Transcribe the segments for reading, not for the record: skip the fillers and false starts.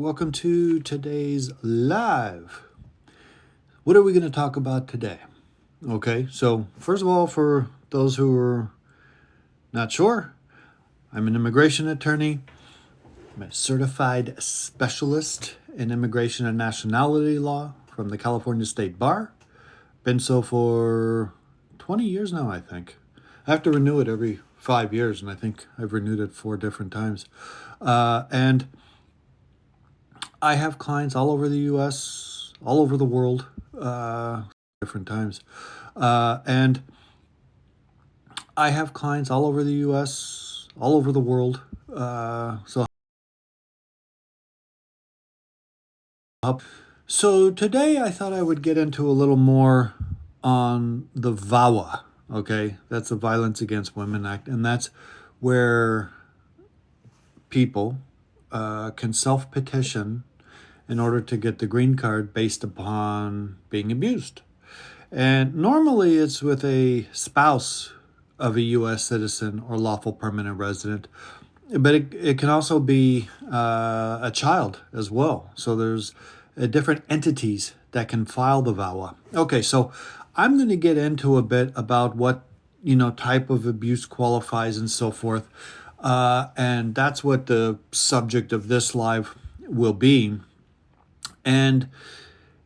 welcome to today's live. What are we going to talk about today? Okay, so first of all, for those who are not sure, I'm an immigration attorney. I'm a certified specialist in immigration and nationality law from the California State Bar. Been so for 20 years now, I think. I have to renew it every 5 years, and I think I've renewed it 4 different times. And I have clients all over the U.S., all over the world, different times. And I have clients all over the U.S., all over the world. So today I thought I would get into a little more on the VAWA, okay? That's the Violence Against Women Act, and that's where people can self-petition in order to get the green card based upon being abused. And normally it's with a spouse of a U.S. citizen or lawful permanent resident, but it can also be a child as well. So there's different entities that can file the VAWA. Okay, so I'm going to get into a bit about what, type of abuse qualifies and so forth. And that's what the subject of this live will be. And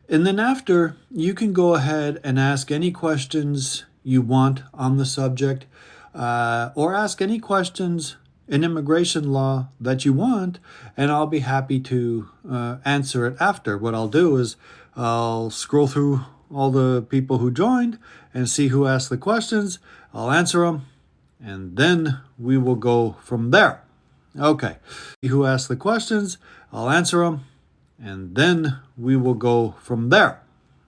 then after, you can go ahead and ask any questions you want on the subject, or ask any questions in immigration law that you want, and I'll be happy to answer it after. What I'll do is I'll scroll through all the people who joined and see who asked the questions. I'll answer them, and then we will go from there. Okay, who asked the questions, I'll answer them, and then we will go from there.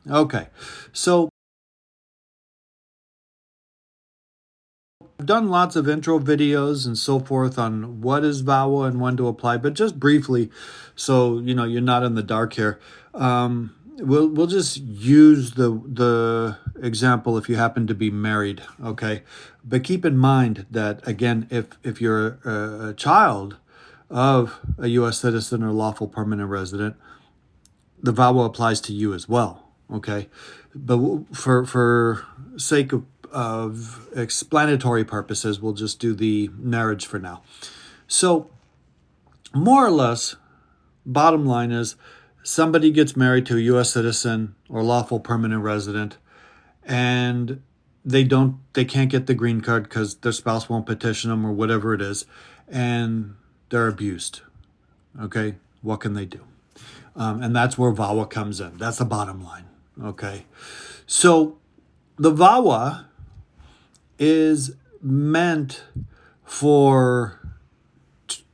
Okay, so I've done lots of intro videos and so forth on what is VAWA and when to apply, but just briefly, so you're not in the dark here. We'll just use the example if you happen to be married, okay? But keep in mind that, again, if you're a child of a U.S. citizen or lawful permanent resident, the VAWA applies to you as well, okay? But for sake of explanatory purposes, we'll just do the marriage for now. So more or less, bottom line is somebody gets married to a U.S. citizen or lawful permanent resident, and they can't get the green card because their spouse won't petition them or whatever it is, and they're abused. Okay, what can they do? And that's where VAWA comes in. That's the bottom line. Okay, so the VAWA is meant for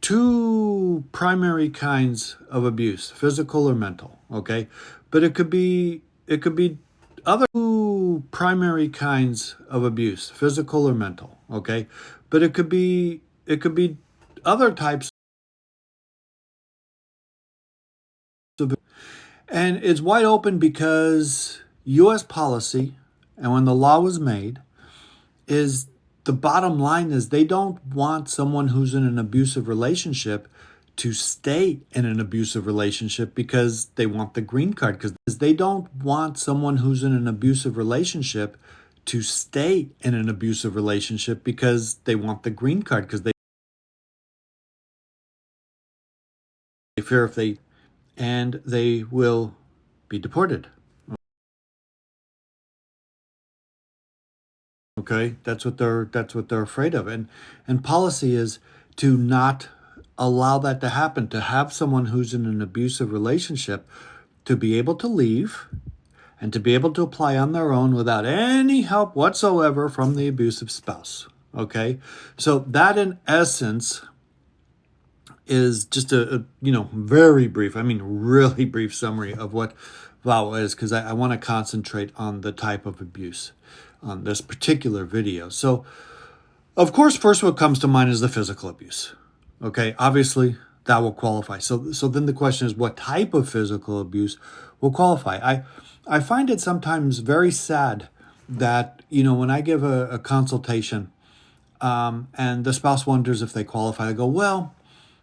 two primary kinds of abuse, physical or mental, okay? But it could be other two primary kinds of abuse, physical or mental, okay? But it could be other types of, and it's wide open because US policy, and when the law was made, is the bottom line is they don't want someone who's in an abusive relationship to stay in an abusive relationship because they want the green card. Because they don't want someone who's in an abusive relationship to stay in an abusive relationship because they want the green card. Because they fear and they will be deported. Okay, that's what they're afraid of, and policy is to not allow that to happen. To have someone who's in an abusive relationship to be able to leave and to be able to apply on their own without any help whatsoever from the abusive spouse. Okay, so that in essence is just a very brief, really brief summary of what VAWA is, because I want to concentrate on the type of abuse on this particular video. So, of course, first what comes to mind is the physical abuse. Okay, obviously that will qualify. So then the question is, what type of physical abuse will qualify? I find it sometimes very sad that, when I give a consultation and the spouse wonders if they qualify, I go, well,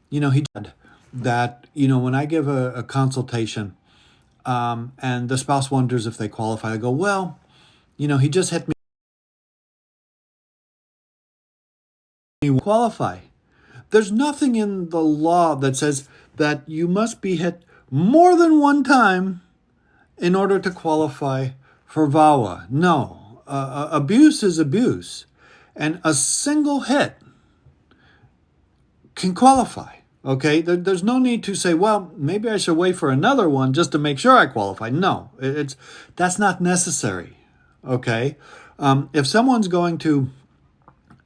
he died. that, when I give a consultation, and the spouse wonders if they qualify, I go, well, he just hit me. Qualify. There's nothing in the law that says that you must be hit more than one time in order to qualify for VAWA. No, abuse is abuse, and a single hit can qualify. Okay, there's no need to say, well, maybe I should wait for another one just to make sure I qualify. No, that's not necessary. Okay, if someone's going to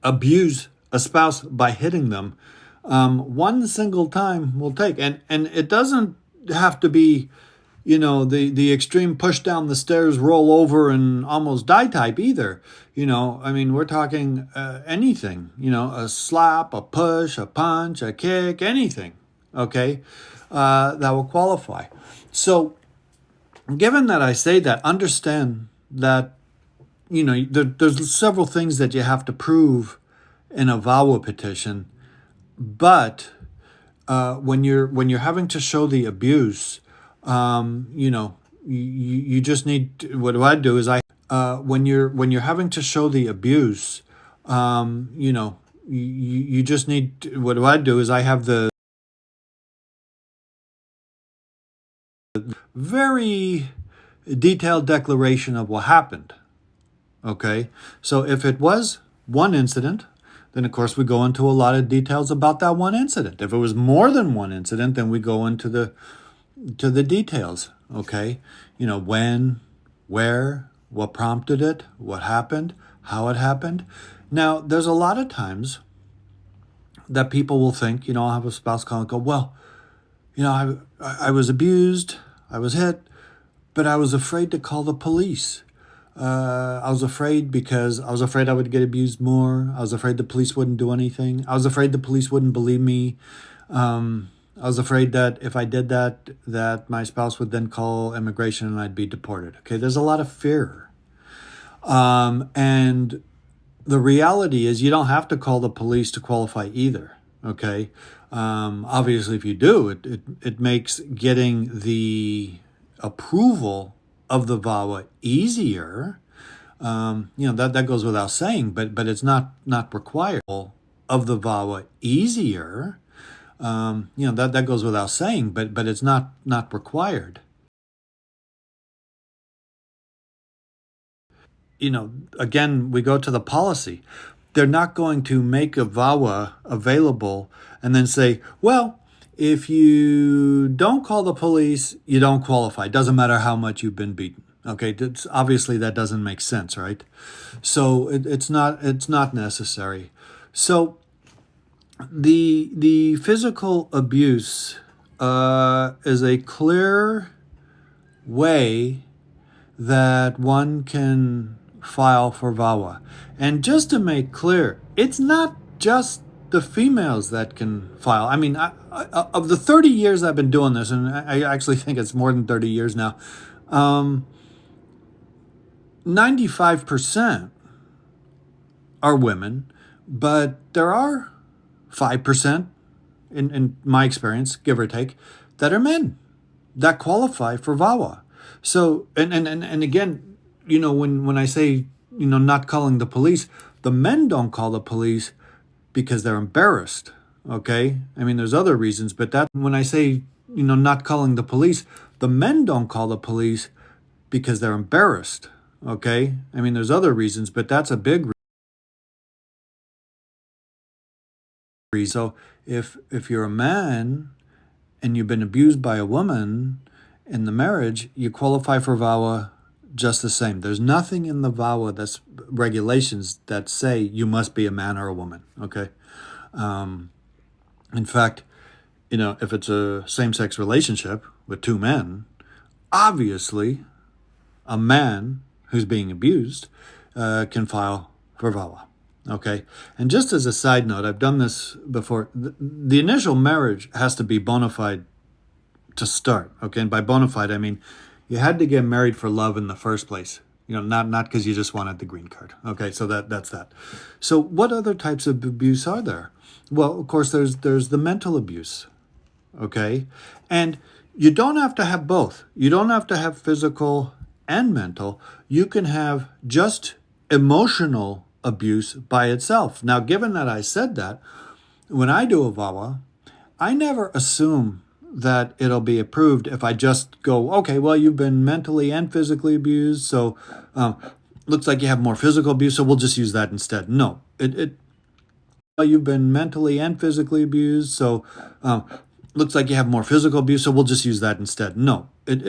abuse a spouse by hitting them, one single time will take, and it doesn't have to be, the extreme push down the stairs, roll over, and almost die type either. I mean, we're talking anything, a slap, a push, a punch, a kick, anything, okay, that will qualify. So, given that I say that, understand that, there's several things that you have to prove in a VAWA petition, but when you're having to show the abuse, you just need to, what I do is when you're having to show the abuse, you just need to, what I do is I have the very detailed declaration of what happened. Okay, so if it was one incident, then of course we go into a lot of details about that one incident. If it was more than one incident, then we go into the details. Okay, when, where, what prompted it, what happened, how it happened. Now, there's a lot of times that people will think, I'll have a spouse call and go, well, I was abused, I was hit, but I was afraid to call the police. I was afraid because I was afraid I would get abused more. I was afraid the police wouldn't do anything. I was afraid the police wouldn't believe me. I was afraid that if I did that my spouse would then call immigration and I'd be deported. Okay, there's a lot of fear. And the reality is you don't have to call the police to qualify either. Okay, obviously if you do, it makes getting the approval of the VAWA easier. That goes without saying, but it's not required. Of the VAWA easier. That goes without saying, but it's not required. Again, we go to the policy. They're not going to make a VAWA available and then say, well, if you don't call the police, you don't qualify. It doesn't matter how much you've been beaten. Okay, obviously that doesn't make sense, right? So it's not necessary. So the physical abuse is a clear way that one can file for VAWA. And just to make clear, it's not just the females that can file. I mean, of the 30 years I've been doing this, and I actually think it's more than 30 years now, 95% are women, but there are 5%, in my experience, give or take, that are men that qualify for VAWA. So, and again, when I say, not calling the police, the men don't call the police because they're embarrassed. Okay, I mean, there's other reasons, but that when I say, not calling the police, the men don't call the police because they're embarrassed. Okay, I mean, there's other reasons, but that's a big reason. So if you're a man and you've been abused by a woman in the marriage, you qualify for VAWA just the same. There's nothing in the VAWA that's regulations that say you must be a man or a woman. Okay. In fact, if it's a same-sex relationship with two men, obviously a man who's being abused can file for VAWA. Okay. And just as a side note, I've done this before. The initial marriage has to be bona fide to start. Okay. And by bona fide, I mean you had to get married for love in the first place. Not because you just wanted the green card. Okay. So that's that. So what other types of abuse are there? Well, of course, there's the mental abuse. okay? And you don't have to have both. You don't have to have physical and mental. You can have just emotional abuse by itself. Now, given that I said that, when I do a VAWA, I never assume that it'll be approved if I just go, okay, well, you've been mentally and physically abused, so looks like you have more physical abuse, so we'll just use that instead. No, well, you've been mentally and physically abused, so looks like you have more physical abuse, so we'll just use that instead. No, I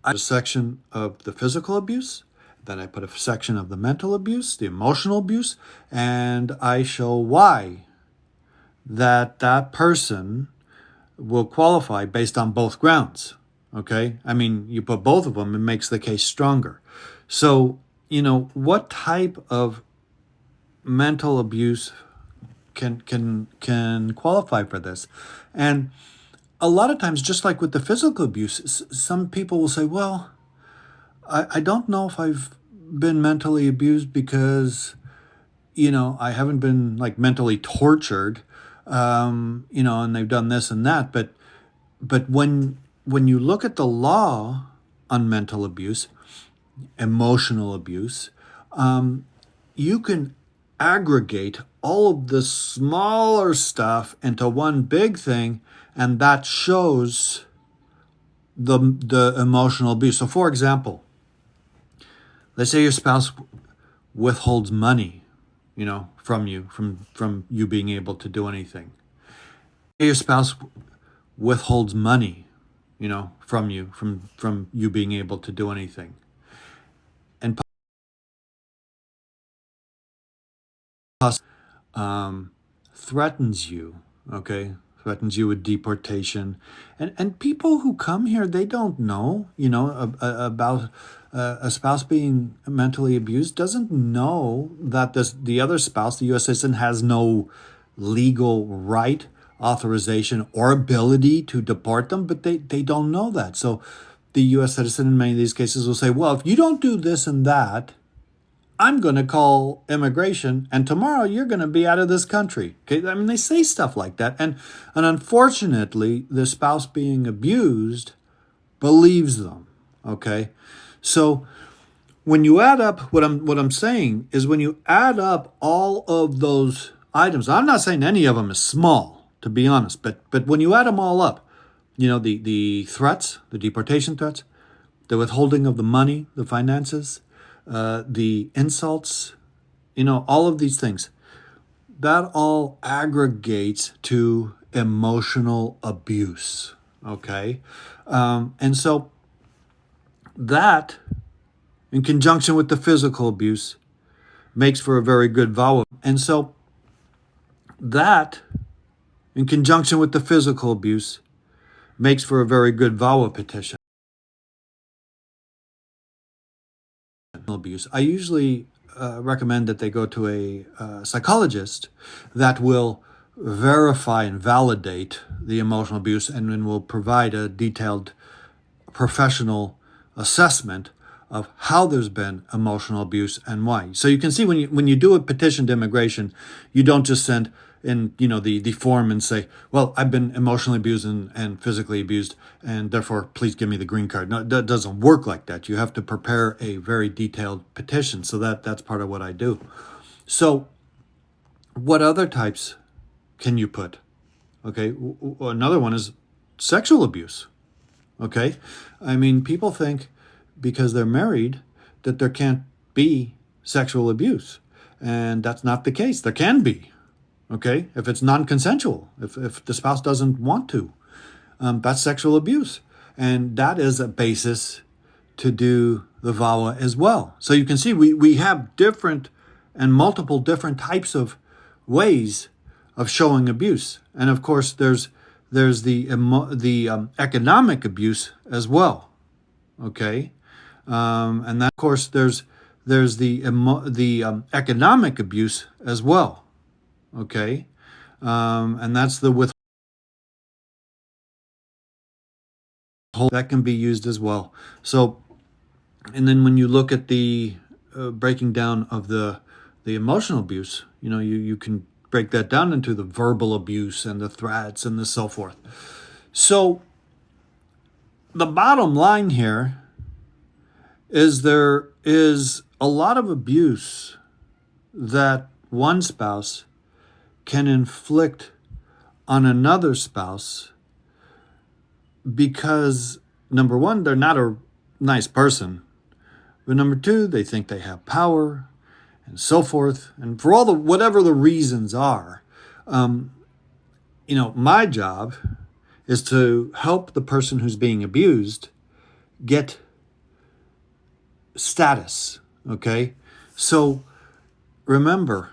put a section of the physical abuse, then I put a section of the mental abuse, the emotional abuse, and I show why that person will qualify based on both grounds. Okay? I mean, you put both of them, it makes the case stronger. So, what type of mental abuse can qualify for this? And a lot of times, just like with the physical abuse, some people will say, well, I don't know if I've been mentally abused because, I haven't been like mentally tortured, and they've done this and that. But when you look at the law on mental abuse, emotional abuse, you can aggregate all of the smaller stuff into one big thing, and that shows the emotional abuse. So, for example, let's say your spouse withholds money, from you, from you being able to do anything. Your spouse withholds money, from you, from you being able to do anything, and threatens you, okay? Threatens you with deportation. And people who come here, they don't know, about a spouse being mentally abused, doesn't know that the other spouse, the U.S. citizen, has no legal right, authorization, or ability to deport them, but they don't know that. So the U.S. citizen in many of these cases will say, well, if you don't do this and that, I'm going to call immigration, and tomorrow you're going to be out of this country. Okay, I mean, they say stuff like that, and unfortunately, the spouse being abused believes them. Okay, so when you add up, what I'm saying is, when you add up all of those items, I'm not saying any of them is small, to be honest, but when you add them all up, the threats, the deportation threats, the withholding of the money, the finances, the insults, all of these things, that all aggregates to emotional abuse. Okay? And so that, in conjunction with the physical abuse, makes for a very good VAWA. And so that, in conjunction with the physical abuse, makes for a very good VAWA petition. Abuse. I usually recommend that they go to a psychologist that will verify and validate the emotional abuse, and then will provide a detailed professional assessment of how there's been emotional abuse and why. So you can see, when you do a petition to immigration, you don't just send in the form and say, well, I've been emotionally abused and physically abused, and therefore please give me the green card. No, that doesn't work like that. You have to prepare a very detailed petition. So that's part of what I do. So what other types can you put? Okay, another one is sexual abuse. Okay, I mean, people think because they're married that there can't be sexual abuse, and that's not the case. There can be. Okay, if it's non-consensual, if the spouse doesn't want to, that's sexual abuse, and that is a basis to do the VAWA as well. So you can see we have different and multiple different types of ways of showing abuse, and of course there's the economic abuse as well. Okay, and that, of course, there's the economic abuse as well. Okay, and that's the withhold that can be used as well. So, and then when you look at the breaking down of the the emotional abuse, you can break that down into the verbal abuse and the threats and the so forth. So the bottom line here is there is a lot of abuse that one spouse can inflict on another spouse because, number one, they're not a nice person, but number two, they think they have power and so forth. And for whatever the reasons are, my job is to help the person who's being abused get status, okay? So remember,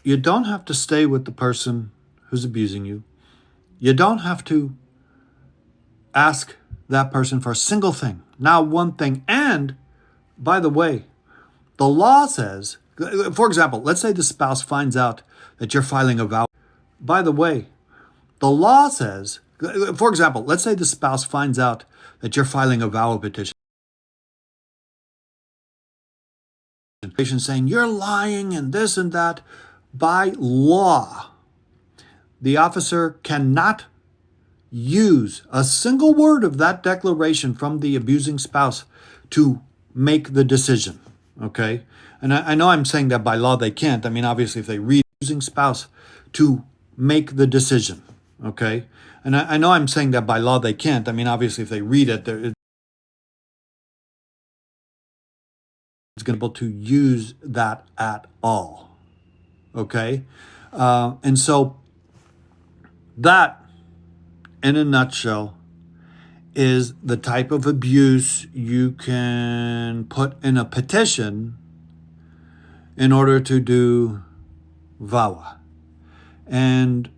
you don't have to stay with the person who's abusing you. You don't have to ask that person for a single thing, not one thing. And by the way, the law says, for example, let's say the spouse finds out that you're filing a VAWA. By the way, the law says, for example, let's say the spouse finds out that you're filing a VAWA petition, saying you're lying and this and that. By law, the officer cannot use a single word of that declaration from the abusing spouse to make the decision, okay? And I know I'm saying that by law they can't. I mean, obviously, if they read the abusing spouse to make the decision, okay? And I know I'm saying that by law they can't. I mean, obviously, if they read it, it's going to be able to use that at all, okay? And so that, in a nutshell, is the type of abuse you can put in a petition in order to do VAWA. And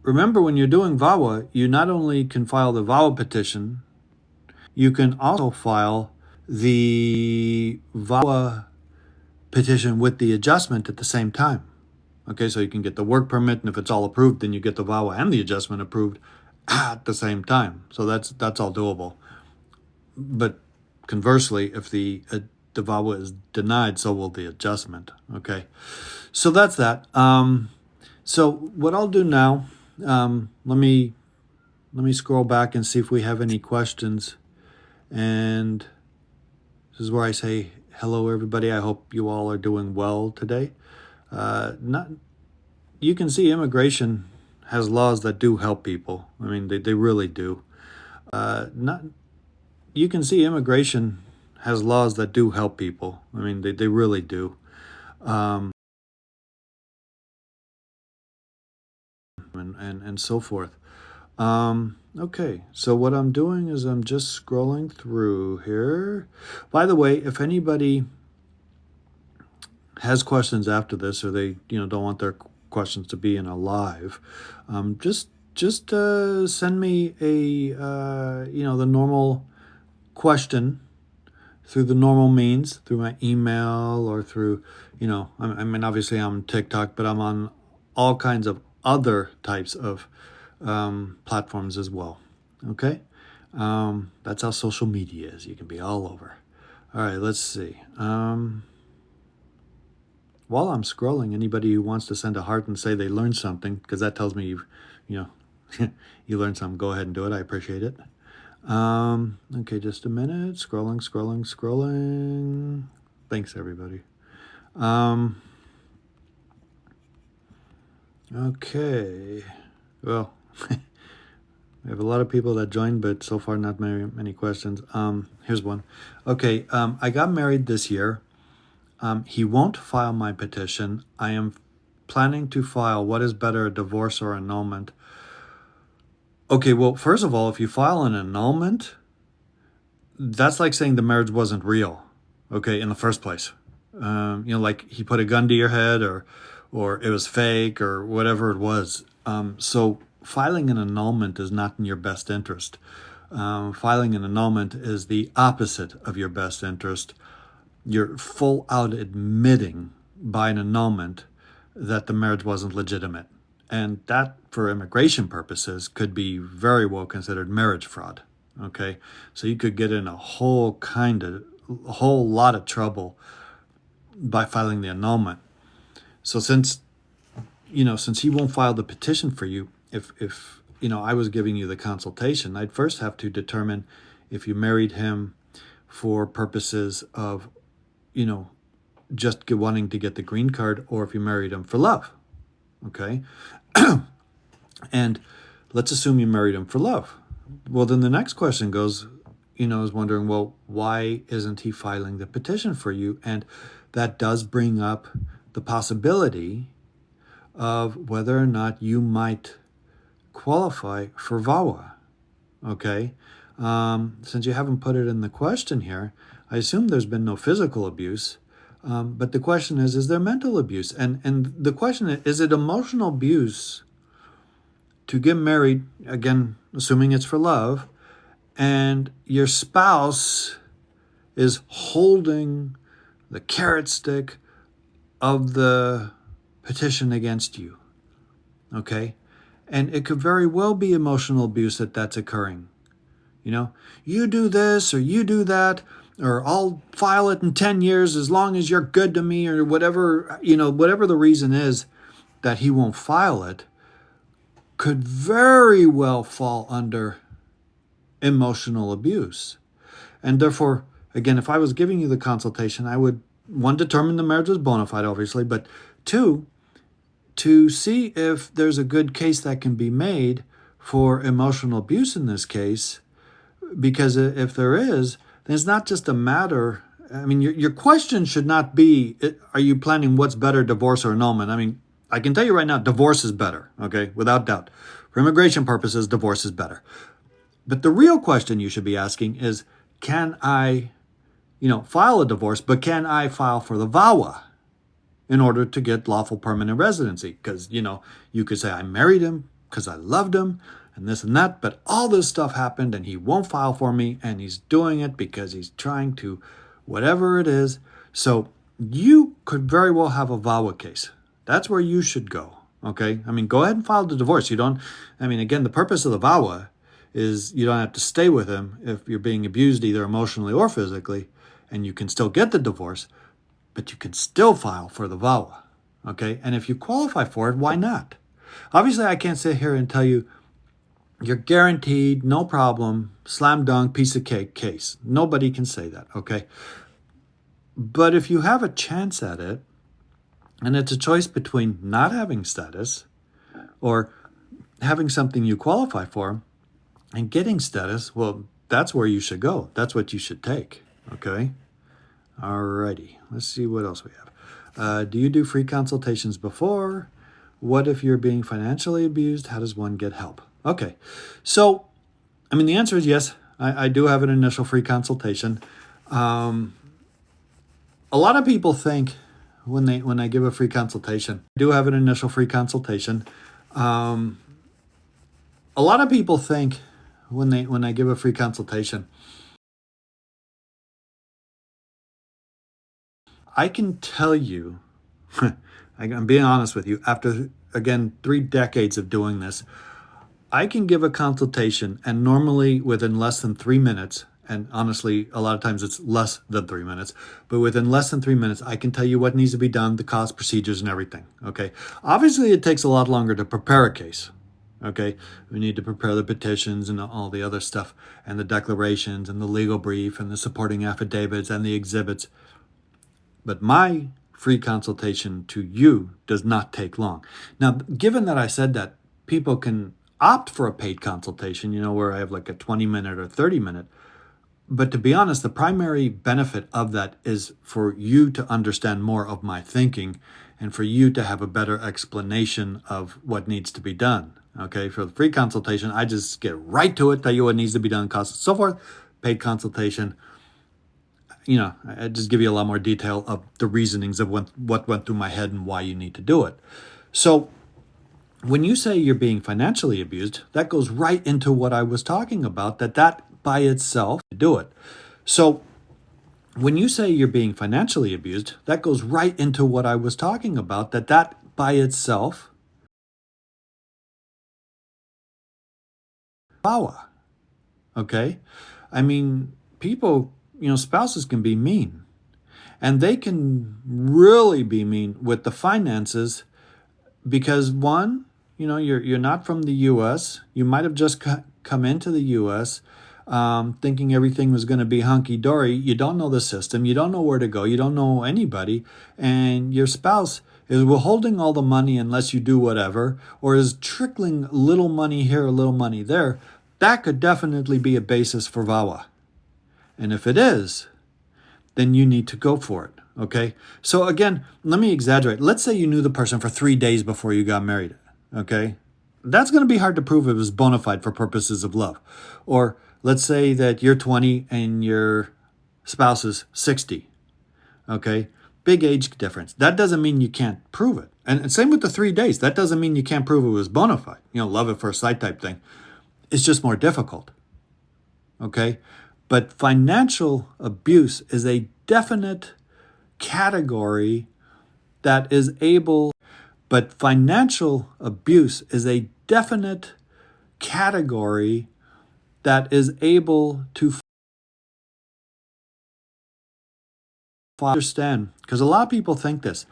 remember, when you're doing VAWA, you not only can file the VAWA petition, you can also file the VAWA petition with the adjustment at the same time. Okay, so you can get the work permit, and if it's all approved, then you get the VAWA and the adjustment approved at the same time. So that's all doable. But conversely, if the VAWA is denied, so will the adjustment. Okay, so that's that. So what I'll do now, let me scroll back and see if we have any questions. And this is where I say hello, everybody. I hope you all are doing well today. You can see immigration has laws that do help people. I mean, they really do. You can see immigration has laws that do help people. I mean, they really do. And so forth. Okay, so what I'm doing is I'm just scrolling through here. By the way, if anybody has questions after this, or they don't want their questions to be in a live, just send me a the normal question through the normal means, through my email or through I mean, obviously I'm on TikTok, but I'm on all kinds of other types of platforms as well. Okay, that's how social media is. You can be all over. All right, let's see. While I'm scrolling, anybody who wants to send a heart and say they learned something, because that tells me you learned something, go ahead and do it. I appreciate it. Okay, just a minute. Scrolling. Thanks, everybody. Okay. Well, we have a lot of people that joined, but so far not many questions. Here's one. Okay, I got married this year. He won't file my petition. I am planning to file. What is better, a divorce or annulment? Okay, well, first of all, if you file an annulment, that's like saying the marriage wasn't real, okay, in the first place. Like he put a gun to your head, or it was fake, or whatever it was. So filing an annulment is not in your best interest. Filing an annulment is the opposite of your best interest. You're full out admitting by an annulment that the marriage wasn't legitimate. And that, for immigration purposes, could be very well considered marriage fraud. Okay, so you could get in a whole lot of trouble by filing the annulment. So since he won't file the petition for you, if I was giving you the consultation, I'd first have to determine if you married him for purposes of, just wanting to get the green card, or if you married him for love. Okay? And let's assume you married him for love. Well, then the next question goes, is wondering, well, why isn't he filing the petition for you? And that does bring up the possibility of whether or not you might qualify for VAWA. Okay? Since you haven't put it in the question here, I assume there's been no physical abuse. But the question is there mental abuse? And the question is it emotional abuse to get married, again, assuming it's for love, and your spouse is holding the carrot stick of the petition against you? Okay? And it could very well be emotional abuse that's occurring. You do this or you do that, or I'll file it in 10 years as long as you're good to me, or whatever, whatever the reason is that he won't file it, could very well fall under emotional abuse. And therefore, again, if I was giving you the consultation, I would, one, determine the marriage was bona fide, obviously, but two, to see if there's a good case that can be made for emotional abuse in this case. Because if there is, then it's not just a matter, your question should not be, are you planning what's better, divorce or annulment? I can tell you right now, divorce is better, okay, without doubt. For immigration purposes, divorce is better. But the real question you should be asking is, can I, file a divorce, but can I file for the VAWA in order to get lawful permanent residency? Because, you could say, I married him because I loved him, and this and that, but all this stuff happened and he won't file for me, and he's doing it because he's trying to whatever it is. So you could very well have a VAWA case. That's where you should go, okay? Go ahead and file the divorce. Again, the purpose of the VAWA is you don't have to stay with him if you're being abused either emotionally or physically, and you can still get the divorce, but you can still file for the VAWA, okay? And if you qualify for it, why not? Obviously, I can't sit here and tell you, you're guaranteed, no problem, slam dunk, piece of cake case. Nobody can say that, okay? But if you have a chance at it, and it's a choice between not having status or having something you qualify for and getting status, well, that's where you should go. That's what you should take, okay? Alrighty, let's see what else we have. Do you do free consultations before? What if you're being financially abused? How does one get help? Okay, so, the answer is yes. I do have an initial free consultation. A lot of people think when I give a free consultation, I do have an initial free consultation. A lot of people think when I give a free consultation, I can tell you, I'm being honest with you, after, again, 3 decades of doing this, I can give a consultation, and normally within less than 3 minutes, and honestly, a lot of times it's less than 3 minutes, but within less than 3 minutes, I can tell you what needs to be done, the cost, procedures, and everything, okay? Obviously, it takes a lot longer to prepare a case, okay? We need to prepare the petitions and all the other stuff, and the declarations, and the legal brief, and the supporting affidavits, and the exhibits. But my free consultation to you does not take long. Now, given that I said that, people can opt for a paid consultation, where I have like a 20-minute or 30-minute. But to be honest, the primary benefit of that is for you to understand more of my thinking and for you to have a better explanation of what needs to be done. Okay, for the free consultation, I just get right to it, tell you what needs to be done, costs, and so forth. Paid consultation, I just give you a lot more detail of the reasonings of what went through my head and why you need to do it. So when you say you're being financially abused, that goes right into what I was talking about, that by itself, do it. So when you say you're being financially abused, that goes right into what I was talking about, that by itself, VAWA, okay? People, spouses can be mean. And they can really be mean with the finances because one, you're not from the U.S. You might have just come into the U.S. Thinking everything was going to be hunky-dory. You don't know the system. You don't know where to go. You don't know anybody. And your spouse is withholding all the money unless you do whatever, or is trickling little money here, a little money there. That could definitely be a basis for VAWA. And if it is, then you need to go for it, okay? So again, let me exaggerate. Let's say you knew the person for 3 days before you got married, okay? That's going to be hard to prove it was bona fide for purposes of love. Or let's say that you're 20 and your spouse is 60, okay? Big age difference. That doesn't mean you can't prove it. And same with the 3 days. That doesn't mean you can't prove it was bona fide. Love at first sight type thing. It's just more difficult, okay? But financial abuse is a definite category that is able, but financial abuse is a definite category that is able to understand. Because a lot of people think this.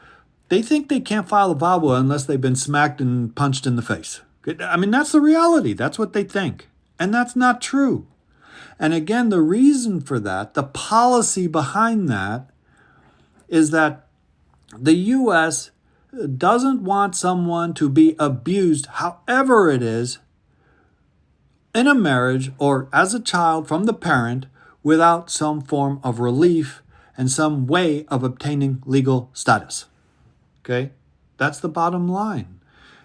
They think they can't file a VAWA unless they've been smacked and punched in the face. I mean, that's the reality. That's what they think. And that's not true. And again, the reason for that, the policy behind that, is that the U.S. doesn't want someone to be abused, however it is, in a marriage or as a child from the parent without some form of relief and some way of obtaining legal status. Okay? That's the bottom line.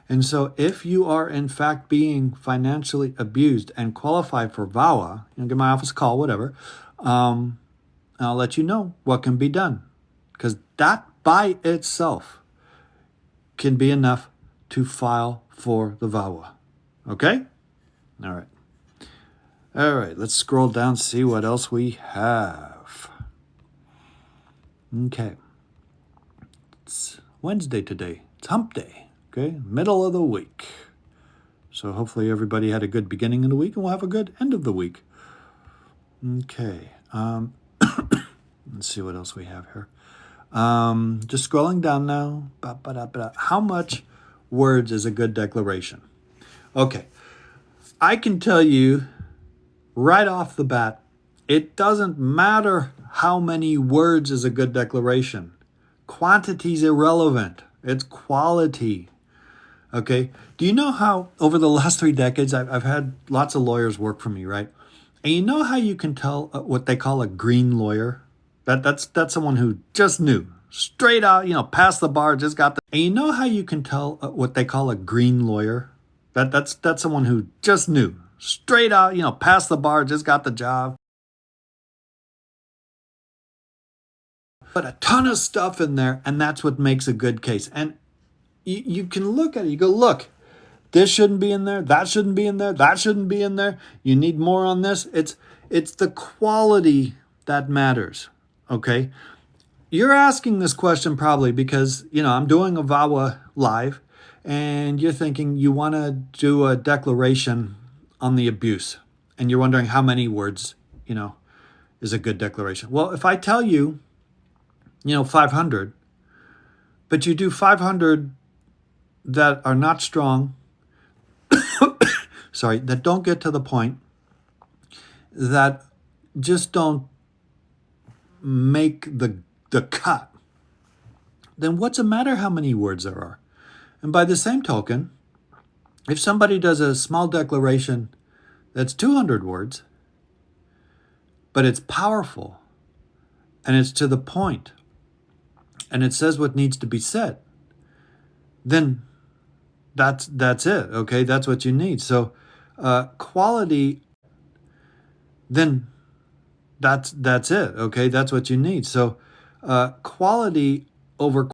And so if you are in fact being financially abused and qualify for VAWA, give my office a call, whatever, I'll let you know what can be done. Because that by itself can be enough to file for the VAWA. Okay? All right. All right, let's scroll down, see what else we have. Okay. It's Wednesday today. It's hump day. Okay, middle of the week. So hopefully everybody had a good beginning of the week and we'll have a good end of the week. Okay. Let's see what else we have here. Just scrolling down now. How much words is a good declaration? Okay. I can tell you right off the bat, it doesn't matter how many words is a good declaration. Quantity's irrelevant. It's quality. Okay. Do you know how over the last 3 decades, I've had lots of lawyers work for me, right? And you know how you can tell what they call a green lawyer? That's someone who just knew. Straight out, passed the bar, just got the... And you know how you can tell what they call a green lawyer? That's someone who just knew. Straight out, passed the bar, just got the job. But a ton of stuff in there, and that's what makes a good case. And you can look at it, you go, look, this shouldn't be in there, that shouldn't be in there, that shouldn't be in there. You need more on this. It's the quality that matters, okay? You're asking this question probably because, I'm doing a VAWA live, and you're thinking you want to do a declaration on the abuse, and you're wondering how many words, is a good declaration. Well, if I tell you, 500, but you do 500 that are not strong, sorry, that don't get to the point, that just don't make the cut, then what's the matter how many words there are? And by the same token, if somebody does a small declaration that's 200 words, but it's powerful, and it's to the point, and it says what needs to be said, then that's it, okay? That's what you need. So quality, then that's it, okay? That's what you need. So quality over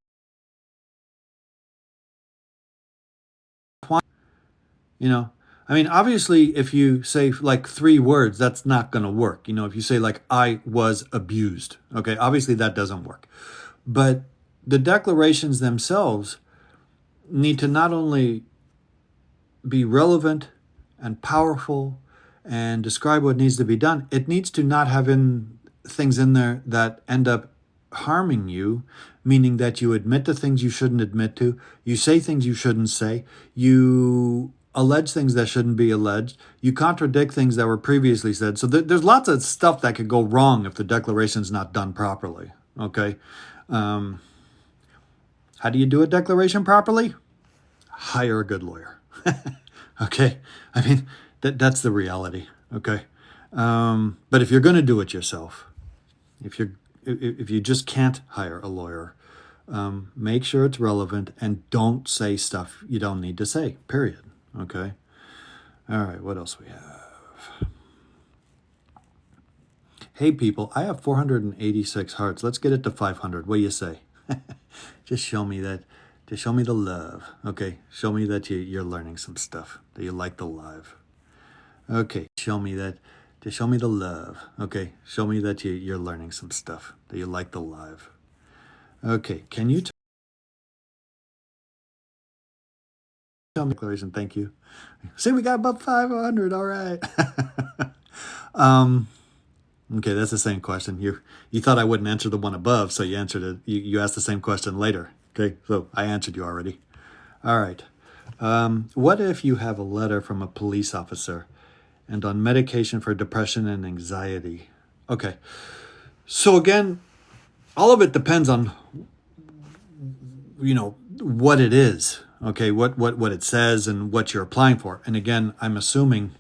quantity, obviously if you say like 3 words, that's not going to work. If you say like, I was abused, okay? Obviously that doesn't work. But the declarations themselves need to not only be relevant and powerful and describe what needs to be done, it needs to not have things in there that end up harming you, meaning that you admit to things you shouldn't admit to, you say things you shouldn't say, you allege things that shouldn't be alleged, you contradict things that were previously said. So there's lots of stuff that could go wrong if the declaration's not done properly, okay? How do you do a declaration properly? Hire a good lawyer, okay? I mean, that's the reality, okay? But if you're going to do it yourself, if you just can't hire a lawyer, make sure it's relevant and don't say stuff you don't need to say, period. Okay? All right, what else we have? Hey, people, I have 486 hearts. Let's get it to 500. What do you say? Just show me that. Just show me the love. Okay? Show me that you're learning some stuff, that you like the live. Okay, show me that. Just show me the love. Okay, show me that you're learning some stuff, that you like the live. Okay, can you tell me declaration? Thank you. See, we got about 500. All right. Okay, that's the same question. You thought I wouldn't answer the one above, so you answered it. You asked the same question later. Okay, so I answered you already. All right. What if you have a letter from a police officer and on medication for depression and anxiety? Okay. So again, all of it depends on, what it is, okay, what it says and what you're applying for. And again, I'm assuming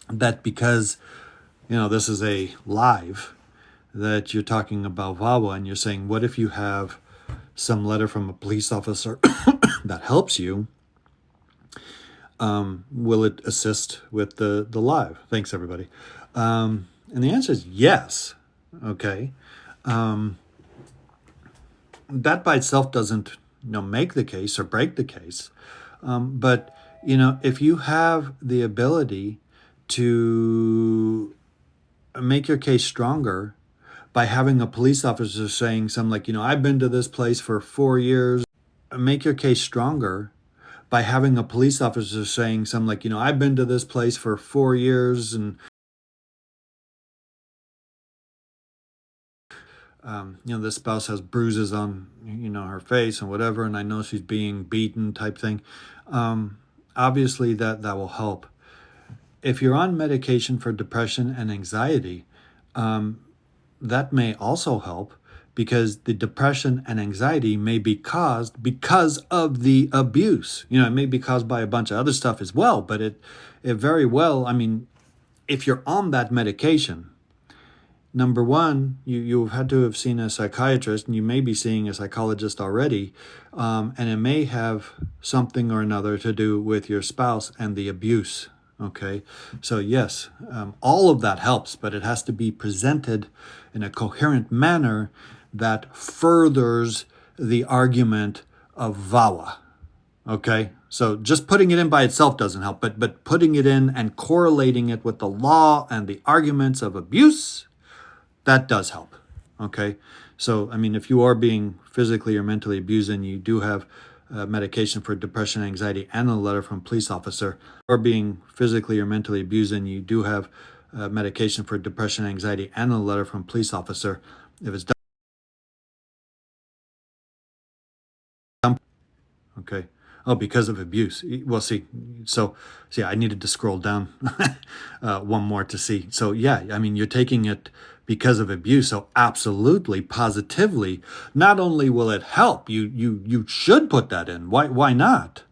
that because, this is a live, that you're talking about VAWA, and you're saying, what if you have some letter from a police officer that helps you? Will it assist with the live? Thanks, everybody. And the answer is yes. Okay. That by itself doesn't make the case or break the case. But, if you have the ability to make your case stronger by having a police officer saying something like, I've been to this place for 4 years, make your case stronger by having a police officer saying something like, I've been to this place for 4 years and the spouse has bruises on, her face and whatever, and I know she's being beaten type thing. Obviously that will help. If you're on medication for depression and anxiety, that may also help, because the depression and anxiety may be caused because of the abuse. It may be caused by a bunch of other stuff as well, but it very well, if you're on that medication, number one, you've had to have seen a psychiatrist, and you may be seeing a psychologist already, and it may have something or another to do with your spouse and the abuse. Okay, so yes, all of that helps, but it has to be presented in a coherent manner that furthers the argument of VAWA. Okay, so just putting it in by itself doesn't help, but putting it in and correlating it with the law and the arguments of abuse, that does help. Okay, so if you are being physically or mentally abused and you do have medication for depression, anxiety, and a letter from a police officer, or being physically or mentally abused and you do have medication for depression, anxiety, and a letter from a police officer, if it's done, okay. Oh, because of abuse. Well, see, I needed to scroll down one more to see. So yeah, you're taking it because of abuse. So absolutely, positively, not only will it help, you should put that in. Why not?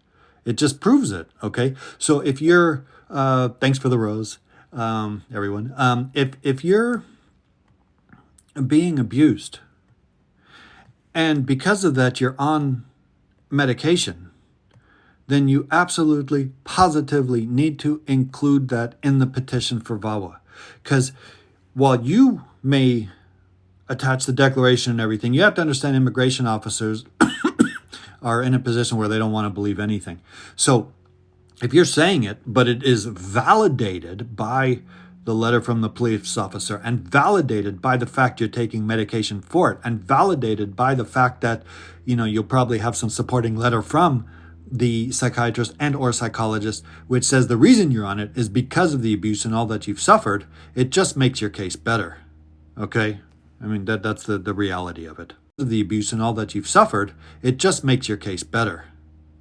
It just proves it. Okay. So if you're, thanks for the rose, everyone. If you're being abused, and because of that you're on medication, then you absolutely, positively need to include that in the petition for VAWA. Because while you may attach the declaration and everything, you have to understand immigration officers are in a position where they don't want to believe anything. So if you're saying it, but it is validated by the letter from the police officer, and validated by the fact you're taking medication for it, and validated by the fact that, you'll probably have some supporting letter from the psychiatrist and or psychologist, which says the reason you're on it is because of the abuse and all that you've suffered, it just makes your case better. Okay? I mean, that's the reality of it. The abuse and all that you've suffered, it just makes your case better.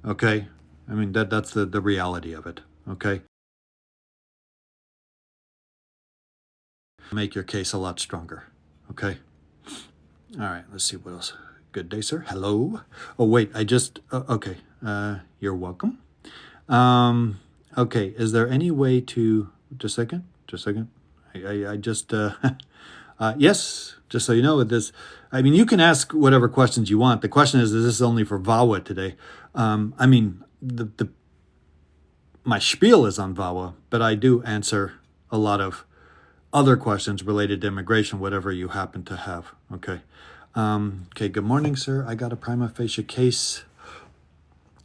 Okay? I mean, that's the reality of it. Okay? Make your case a lot stronger. Okay? All right, let's see what else. Good day, sir. Hello. Oh, wait, I just, okay. You're welcome. Okay, is there any way to, just a second, I just, yes, just so you know, with this, I mean, you can ask whatever questions you want. The question is this only for VAWA today? I mean, my spiel is on VAWA, but I do answer a lot of other questions related to immigration, whatever you happen to have. Okay. Okay, good morning, sir. I got a prima facie case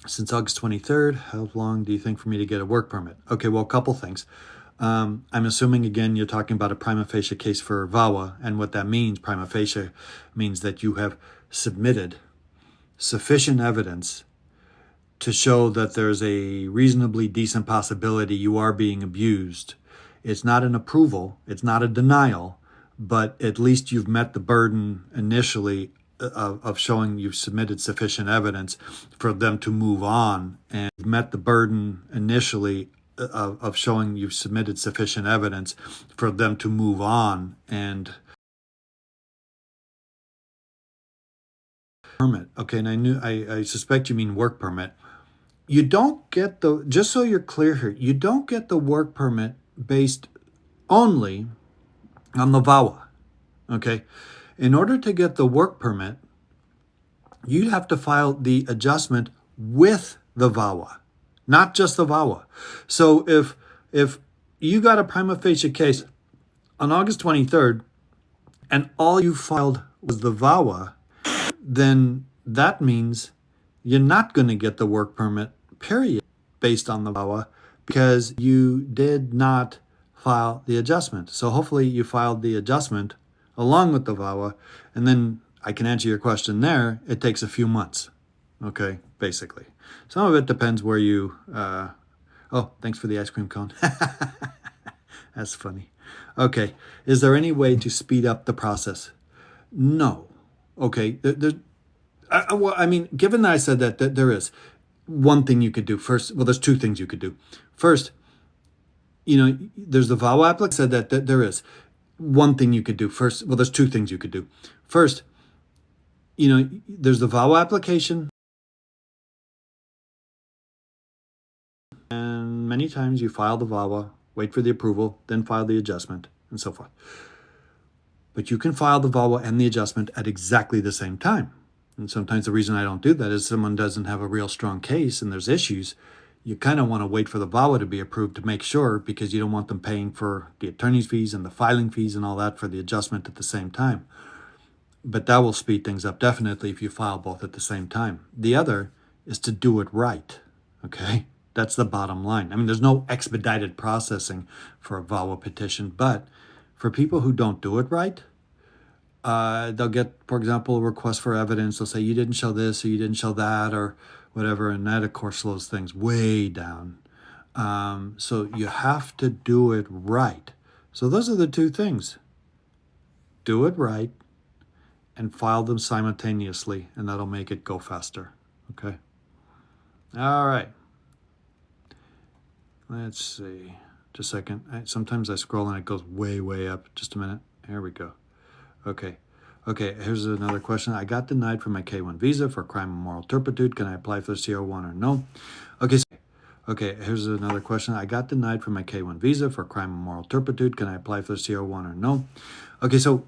since August 23rd. How long do you think for me to get a work permit? Okay, well, a couple things. I'm assuming, again, you're talking about a prima facie case for VAWA, and what that means, prima facie, means that you have submitted sufficient evidence to show that there's a reasonably decent possibility you are being abused. It's not an approval, it's not a denial, but at least you've met the burden initially of showing you've submitted sufficient evidence for them to move on, and met the burden initially of showing you've submitted sufficient evidence for them to move on and permit. Okay, and I suspect you mean work permit. You don't get the, just so you're clear here, you don't get the work permit based only on the VAWA. Okay, in order to get the work permit, you'd have to file the adjustment with the VAWA, not just the VAWA. So if you got a prima facie case on August 23rd and all you filed was the VAWA, then that means you're not going to get the work permit, period, based on the VAWA, because you did not file the adjustment. So hopefully you filed the adjustment along with the VAWA, and then I can answer your question there. It takes a few months, okay, basically. Some of it depends where you, oh, thanks for the ice cream cone. That's funny. Okay, is there any way to speed up the process? No. Okay, well, I mean, given that I said that there is one thing you could do. First, well, there's two things you could do. First, there's the VAWA application said that there is one thing you could do. First, well, there's two things you could do. First, there's the VAWA application, and many times you file the VAWA, wait for the approval, then file the adjustment, and so forth. But you can file the VAWA and the adjustment at exactly the same time. And sometimes the reason I don't do that is someone doesn't have a real strong case and there's issues. You kind of want to wait for the VAWA to be approved to make sure, because you don't want them paying for the attorney's fees and the filing fees and all that for the adjustment at the same time. But that will speed things up definitely if you file both at the same time. The other is to do it right, okay? That's the bottom line. I mean, there's no expedited processing for a VAWA petition, but for people who don't do it right, they'll get, for example, a request for evidence. They'll say, you didn't show this or you didn't show that or whatever, and that, of course, slows things way down. So you have to do it right. So those are the two things. Do it right and file them simultaneously, and that'll make it go faster. Okay? All right. Let's see. Just a second. Sometimes I scroll and it goes way, way up. Just a minute. Here we go. Okay. Okay, here's another question. I got denied for my K-1 visa for crime of moral turpitude. Can I apply for the CR1 or no? Okay, here's another question. I got denied for my K-1 visa for crime of moral turpitude. Can I apply for the CR1 or no? Okay, so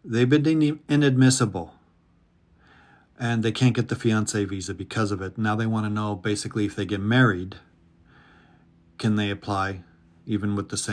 they've been deemed inadmissible and they can't get the fiancé visa because of it. Now they want to know basically if they get married, can they apply even with the same